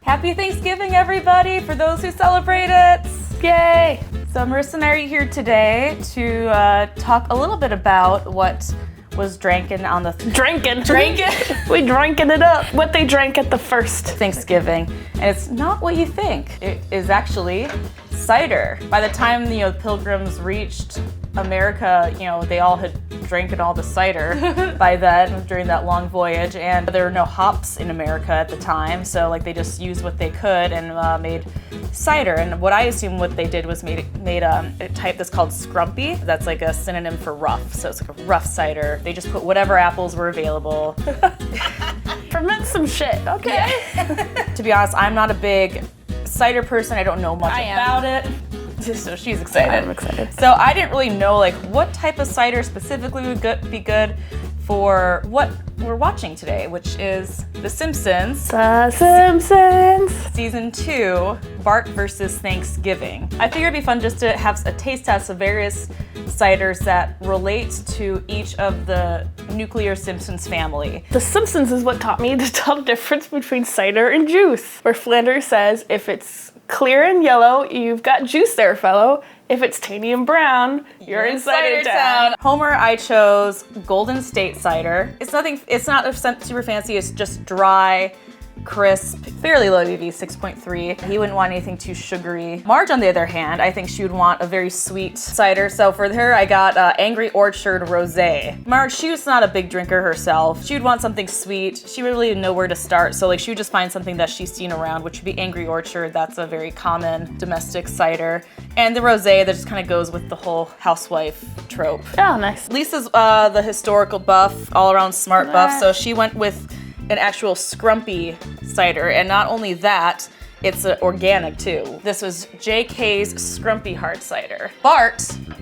Happy Thanksgiving, everybody, for those who celebrate it. Yay! So Marissa and I are here today to talk a little bit about what was drinking on the... Drinking. We drinking it up. What they drank at the first Thanksgiving. And it's not what you think. It is actually cider. By the time, the Pilgrims reached America, they all had drinking all the cider by then during that long voyage, and there were no hops in America at the time, so they just used what they could and made cider. And what I assume what they did was made a type that's called Scrumpy. That's like a synonym for rough, so it's like a rough cider. They just put whatever apples were available. Ferment some shit, okay? Yeah. To be honest, I'm not a big cider person. I don't know much about it. So she's excited. I'm excited. So I didn't really know what type of cider specifically would be good for what we're watching today, which is The Simpsons. The Simpsons! Season 2, Bart versus Thanksgiving. I figured it'd be fun just to have a taste test of various ciders that relate to each of the nuclear Simpsons family. The Simpsons is what taught me to tell the difference between cider and juice. Where Flanders says, if it's clear and yellow, you've got juice there, fellow. If it's tiny and brown, you're in cider town. Homer, I chose Golden State cider. It's not super fancy, it's just dry, crisp, fairly low ABV, 6.3. He wouldn't want anything too sugary. Marge, on the other hand, I think she would want a very sweet cider. So for her, I got Angry Orchard Rosé. Marge, she was not a big drinker herself. She would want something sweet. She really didn't know where to start. So she would just find something that she's seen around, which would be Angry Orchard. That's a very common domestic cider. And the Rosé that just kind of goes with the whole housewife trope. Oh, nice. Lisa's the historical buff, all around smart buff. So she went with an actual Scrumpy cider, and not only that, it's organic too. This was JK's Scrumpy hard cider. Bart,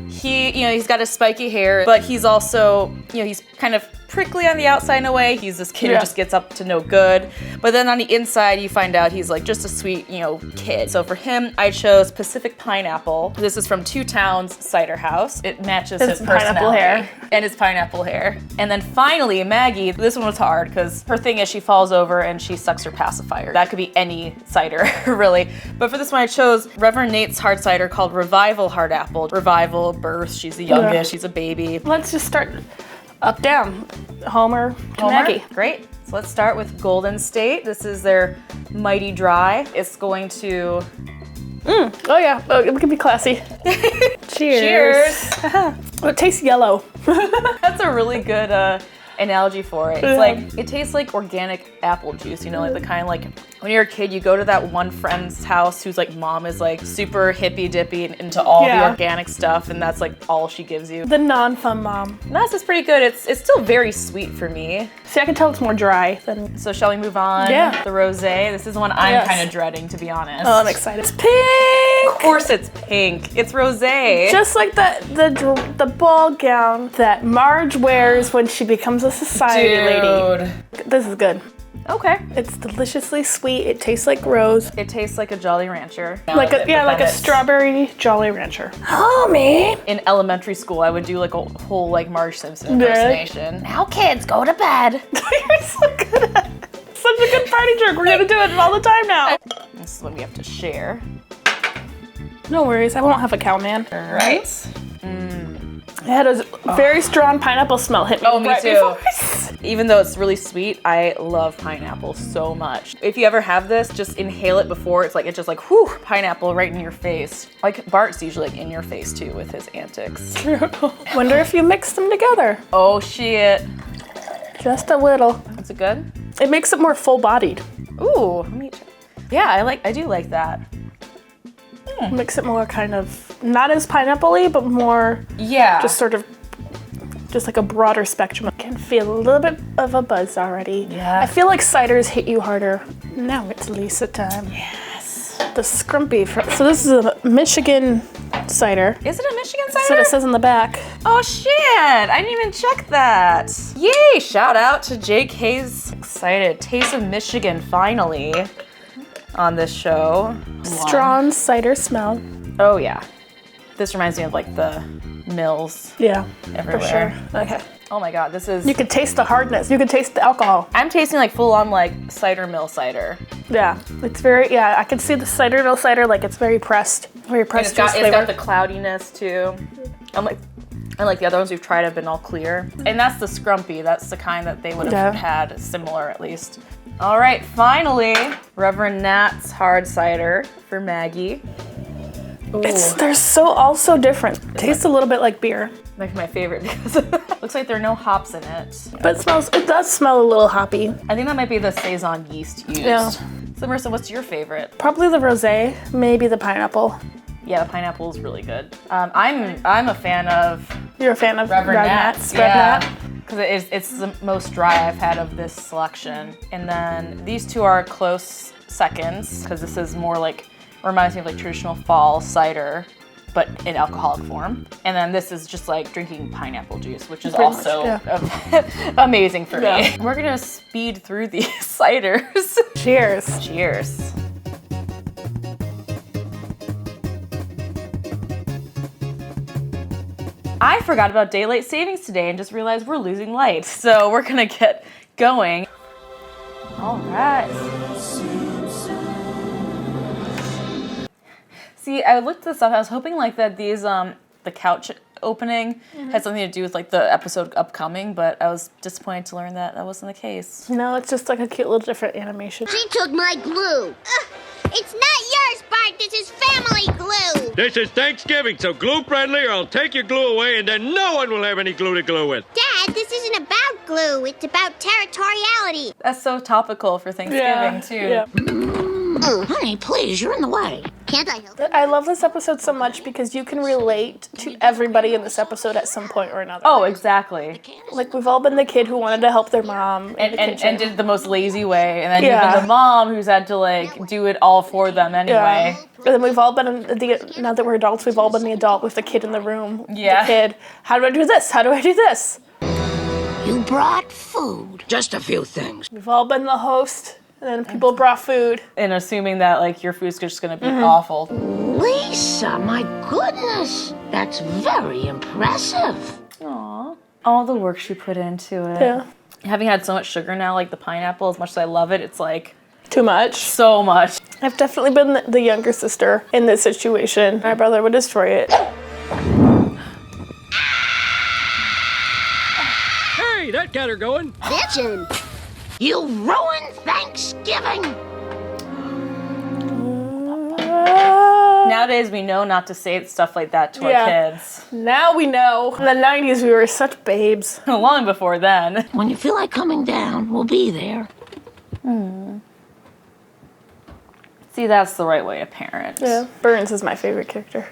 he's got his spiky hair, but he's also, he's kind of prickly on the outside in a way. He's this kid who just gets up to no good. But then on the inside, you find out he's just a sweet, kid. So for him, I chose Pacific Pineapple. This is from Two Towns Cider House. It matches his personality. Hair. And his pineapple hair. And then finally, Maggie, this one was hard because her thing is she falls over and she sucks her pacifier. That could be any cider, really. But for this one, I chose Reverend Nate's hard cider called Revival Hard Apple. Revival, birth, she's the youngest, she's a baby. Let's just start up, down. Homer to Maggie. Great. So let's start with Golden State. This is their Mighty Dry. It's going to... Oh yeah, it can be classy. Cheers. Oh, it tastes yellow. That's a really good analogy for it. It's it tastes like organic apple juice, the kind when you're a kid, you go to that one friend's house whose mom is super hippy dippy and into all the organic stuff, and that's all she gives you. The non-fun mom. This is pretty good. It's still very sweet for me. See, I can tell it's more dry than... So shall we move on? Yeah. The Rosé. This is one I'm kind of dreading, to be honest. Oh, I'm excited. It's pink! Of course it's pink. It's Rosé. Just like the ball gown that Marge wears when she becomes a society lady. This is good. Okay. It's deliciously sweet. It tastes like rose. It tastes like a Jolly Rancher. Like a strawberry Jolly Rancher. Homie! In elementary school, I would do a whole Marge Simpson impersonation. Now kids, go to bed. You're so good at it. Such a good party trick. We're gonna do it all the time now. This is what we have to share. No worries, I won't have a cow man. Right. It had a very strong pineapple smell hit me. Oh, me too. Even though it's really sweet, I love pineapple so much. If you ever have this, just inhale it before. It's just whew, pineapple right in your face. Bart's usually in your face too with his antics. Wonder if you mix them together. Oh shit. Just a little. Is it good? It makes it more full-bodied. Ooh, let me check. Yeah, I do like that. Makes it more kind of, not as pineapple-y, but more just sort of, just like a broader spectrum. I can feel a little bit of a buzz already. Yeah. I feel like ciders hit you harder. Now it's Lisa time. Yes. The Scrumpy. So this is a Michigan cider. Is it a Michigan cider? That's what it says on the back. Oh shit, I didn't even check that. Yay, shout out to JK's excited. Taste of Michigan finally on this show. Strong cider smell. Oh yeah. This reminds me of the mills. Yeah, everywhere. for sure. Okay. Oh my god, this is... You can taste the hardness. You can taste the alcohol. I'm tasting like full on like cider mill cider. Yeah, it's very, yeah, I can see the cider mill cider, like it's very pressed. Very pressed And flavor. it's got the cloudiness too. And like the other ones we've tried have been all clear. And that's the Scrumpy. That's the kind that they would have had similar at least. All right, finally, Reverend Nat's hard cider for Maggie. They're all so different. Tastes a little bit like beer. Like my favorite because looks like there are no it But it does smell a little hoppy. I think that might be the Saison yeast used. Yeah. So Marissa, what's your favorite? Probably the rosé, maybe the pineapple. Yeah, the pineapple is really good. I'm a fan of... You're a fan of Reverend Nat's. Yeah. Because it's the most dry I've had of this selection. And then these two are close seconds because this is more like, reminds me of like traditional fall cider, but in alcoholic form. And then this is just like drinking pineapple juice, which is also amazing for me. We're gonna speed through these ciders. Cheers. Cheers. I forgot about daylight savings today and just realized we're losing light. So we're gonna get going. All right. See, I looked this up. I was hoping like that these the couch opening had something to do with like the episode upcoming, but I was disappointed to learn that that wasn't the case. No, it's just like a cute little different animation. She took my glue. It's not yours, Bart. This is family glue. This is Thanksgiving, so glue friendly or I'll take your glue away and then no one will have any glue to glue with. Dad, this isn't about glue. It's about territoriality. That's so topical for Thanksgiving too. Yeah. Oh, honey, please, you're in the way. Can't I help it? I love this episode so much because you can relate to everybody in this episode at some point or another. Oh, exactly. Like, we've all been the kid who wanted to help their mom and did it the most lazy way, and then even the mom who's had to like do it all for them anyway. And then we've all been now that we're adults, we've all been the adult with the kid in the room. Yeah. The kid, how do I do this? How do I do this? You brought food. Just a few things. We've all been the host, and then people brought food. And assuming that like your food's just gonna be awful. Lisa, my goodness. That's very impressive. Aww. All the work she put into it. Yeah. Having had so much sugar now, like the pineapple, as much as I love it, it's like Too much. so much. I've definitely been the younger sister in this situation. My brother would destroy it. Hey, that got her going. Bitchin'. You ruined Thanksgiving. Nowadays, we know not to say stuff like that to our kids. Now we know. In the 90s, we were such babes. Long before then. When you feel like coming down, we'll be there. See, that's the right way to parent. Yeah. Burns is my favorite character.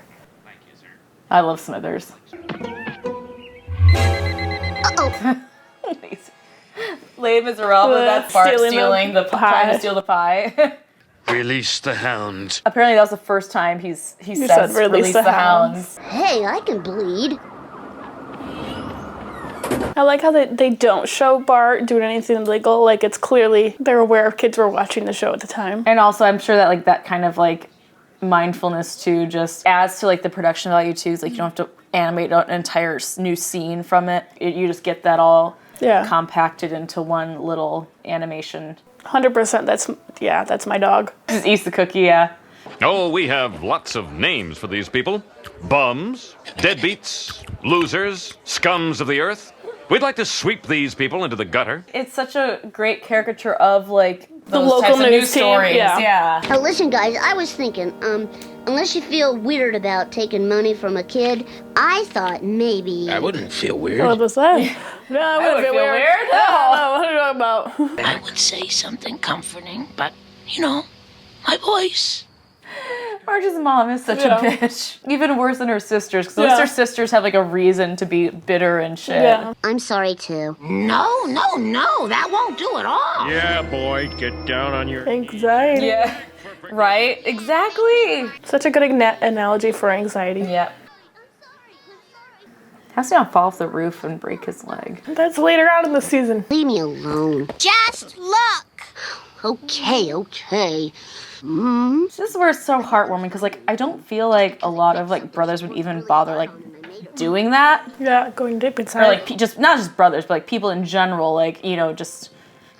I love Smithers. Uh-oh. Les Miserables, that's Bart stealing the pie. trying to steal the pie. Release the hound. Apparently, that was the first time he said release the hounds. Hey, I can bleed. I like how they don't show Bart doing anything illegal. Like, it's clearly they're aware of kids were watching the show at the time. And also, I'm sure that like that kind of like mindfulness too just adds to like the production value too. It's like you don't have to animate an entire new scene from it. You just get that all compacted into one little animation. 100%. That's my dog. Just eats the cookie, yeah. Oh, we have lots of names for these people. Bums, deadbeats, losers, scums of the earth. We'd like to sweep these people into the gutter. It's such a great caricature of like those local types of news news team, stories. yeah. Now listen, guys, I was thinking, unless you feel weird about taking money from a kid, I thought maybe... I wouldn't feel weird. What was that? No, I would wouldn't feel feel weird. weird. No, what are you talking about? I would say something comforting, but, you know, my voice. Marge's mom is such a bitch. Even worse than her sisters, because at least her sisters have like a reason to be bitter and shit. Yeah. I'm sorry, too. No, that won't do it all. Yeah, boy, get down on your... Anxiety. Yeah. Right? Exactly. Such a good analogy for anxiety. Yeah. How's he not fall off the roof and break his leg? That's later on in the season. Leave me alone. Just look. Okay. This is where it's so heartwarming because, like, I don't feel like a lot of, like, brothers would even bother, like, doing that. Yeah, going deep inside. Or, like, just not just brothers, but, like, people in general, like, you know, just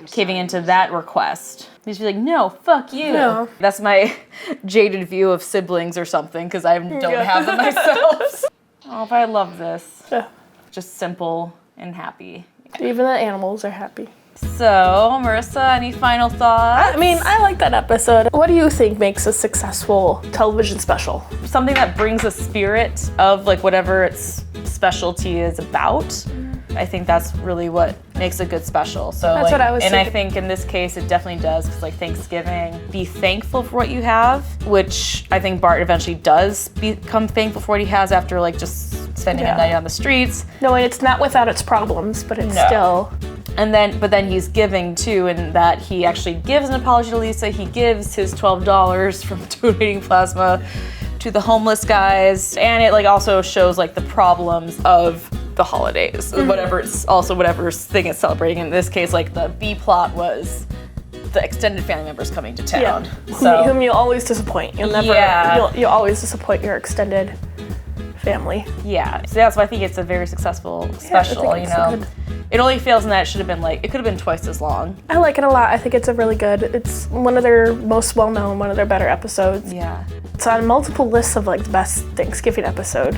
caving into that request. They just be like, no, fuck you. No. That's my jaded view of siblings or something because I don't have them myself. Oh, but I love this. Yeah. Just simple and happy. Even the animals are happy. So, Marissa, any final thoughts? I mean, I like that episode. What do you think makes a successful television special? Something that brings a spirit of, like, whatever its specialty is about. I think that's really what makes a good special. So That's like, what I was and thinking. I think in this case it definitely does, because like Thanksgiving, be thankful for what you have, which I think Bart eventually does become thankful for what he has after like just spending a night on the streets. No, and it's not without its problems, but it's No. still. And then, but then he's giving too, in that he actually gives an apology to Lisa. He gives his $12 from donating plasma to the homeless guys, and it like also shows like the problems of the holidays, whatever thing it's celebrating. In this case, like the B plot was the extended family members coming to town. Yeah. So Whom you always disappoint. You'll never. Yeah. You'll always disappoint your extended family. yeah, so that's why I think it's a very successful special. think it's so good. It only fails in that it should have been like, it could have been twice as long. I like it a lot. I think it's a really good. It's one of their most well-known, one of their better episodes. Yeah. It's on multiple lists of like the best Thanksgiving episode,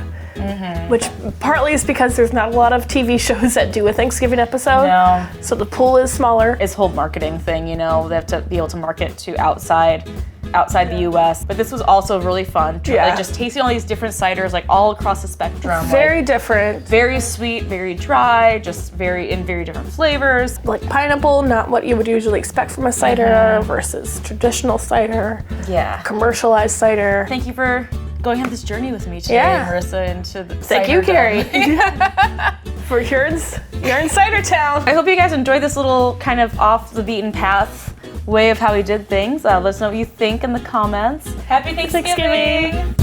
which partly is because there's not a lot of TV shows that do a Thanksgiving episode. No. So the pool is smaller. It's whole marketing thing, you know, they have to be able to market to outside the US. But this was also really fun. Yeah. Like just tasting all these different ciders, like all across the spectrum. Very like, different. very sweet, very dry, just very different flavors. Like pineapple, not what you would usually expect from a cider versus traditional cider, Yeah. commercialized cider. Thank you for going on this journey with me today, Yeah. Marissa, into the Thank you, Carrie. For you're in Cider Town. I hope you guys enjoyed this little kind of off the beaten path way of how we did things. Let us know what you think in the comments. Happy Thanksgiving.